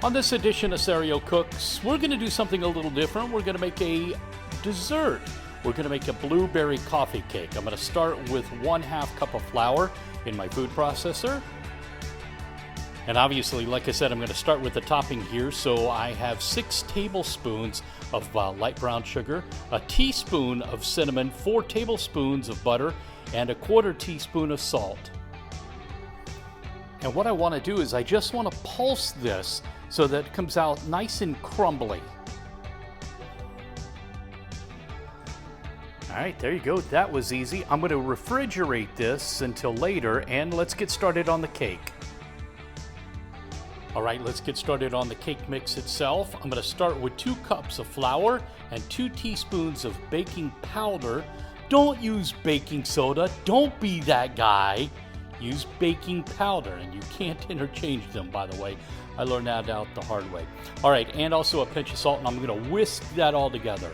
On this edition of Serio Cooks, we're going to do something a little different. We're going to make a dessert. We're going to make a blueberry coffee cake. I'm going to start with 1/2 cup of flour in my food processor. And obviously, like I said, I'm going to start with the topping here. So I have 6 tablespoons of light brown sugar, a teaspoon of cinnamon, 4 tablespoons of butter, and a 1/4 teaspoon of salt. And what I want to do is I just want to pulse this so that it comes out nice and crumbly. All right, there you go. That was easy. I'm going to refrigerate this until later, and let's get started on the cake. All right, let's get started on the cake mix itself. I'm going to start with 2 cups of flour and 2 teaspoons of baking powder. Don't use baking soda. Don't be that guy. Use baking powder, and you can't interchange them, by the way. I learned that out the hard way. All right, and also a pinch of salt, and I'm going to whisk that all together.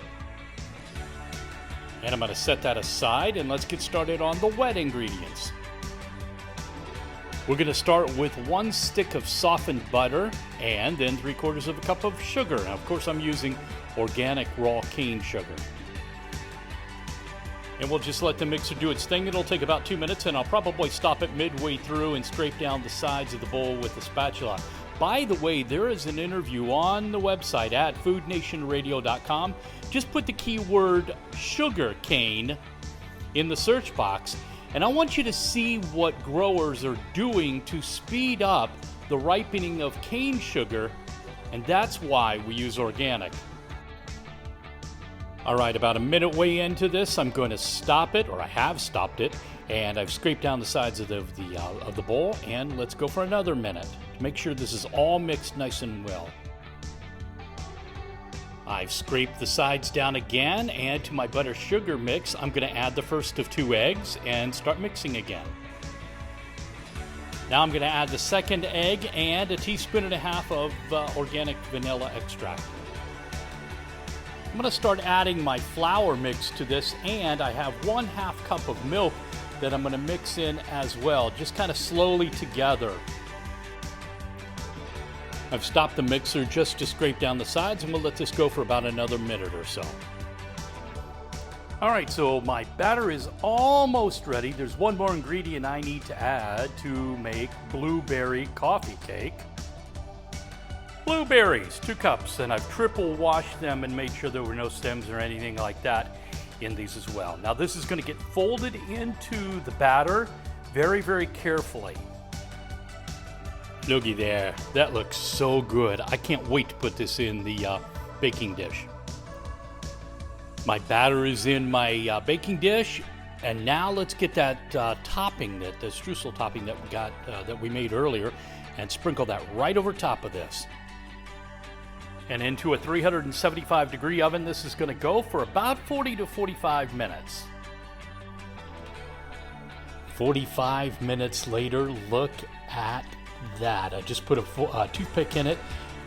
And I'm going to set that aside, and let's get started on the wet ingredients. We're going to start with 1 stick of softened butter, and then 3/4 cup of sugar. Now, of course, I'm using organic raw cane sugar. And we'll just let the mixer do its thing. It'll take about 2 minutes, and I'll probably stop it midway through and scrape down the sides of the bowl with the spatula. By the way, there is an interview on the website at foodnationradio.com. Just put the keyword sugar cane in the search box, and I want you to see what growers are doing to speed up the ripening of cane sugar, and that's why we use organic. All right, about a minute way into this, I'm going to stop it, or I have stopped it, and I've scraped down the sides of the bowl, and let's go for another minute to make sure this is all mixed nice and well. I've scraped the sides down again, and to my butter sugar mix, I'm going to add the first of 2 eggs and start mixing again. Now I'm going to add the second egg and 1.5 teaspoons of organic vanilla extract. I'm going to start adding my flour mix to this, and I have 1/2 cup of milk that I'm going to mix in as well, just kind of slowly together. I've stopped the mixer just to scrape down the sides, and we'll let this go for about another minute or so. All right, so my batter is almost ready. There's one more ingredient I need to add to make blueberry coffee cake. Blueberries, 2 cups, and I've triple washed them and made sure there were no stems or anything like that in these as well. Now this is going to get folded into the batter very, very carefully. Looky there, that looks so good. I can't wait to put this in the baking dish. My batter is in my baking dish, and now let's get that topping, the streusel topping that we got that we made earlier, and sprinkle that right over top of this. And into a 375-degree oven, this is going to go for about 40 to 45 minutes. 45 minutes later, look at that. I just put a toothpick in it,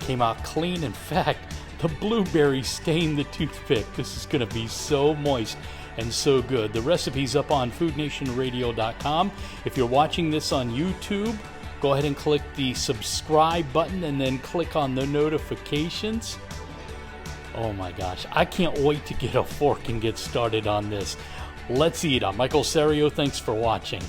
came out clean. In fact, the blueberry stained the toothpick. This is going to be so moist and so good. The recipe's up on foodnationradio.com. If you're watching this on YouTube, go ahead and click the subscribe button and then click on the notifications. Oh my gosh, I can't wait to get a fork and get started on this. Let's eat. I'm Michael Serio. Thanks for watching.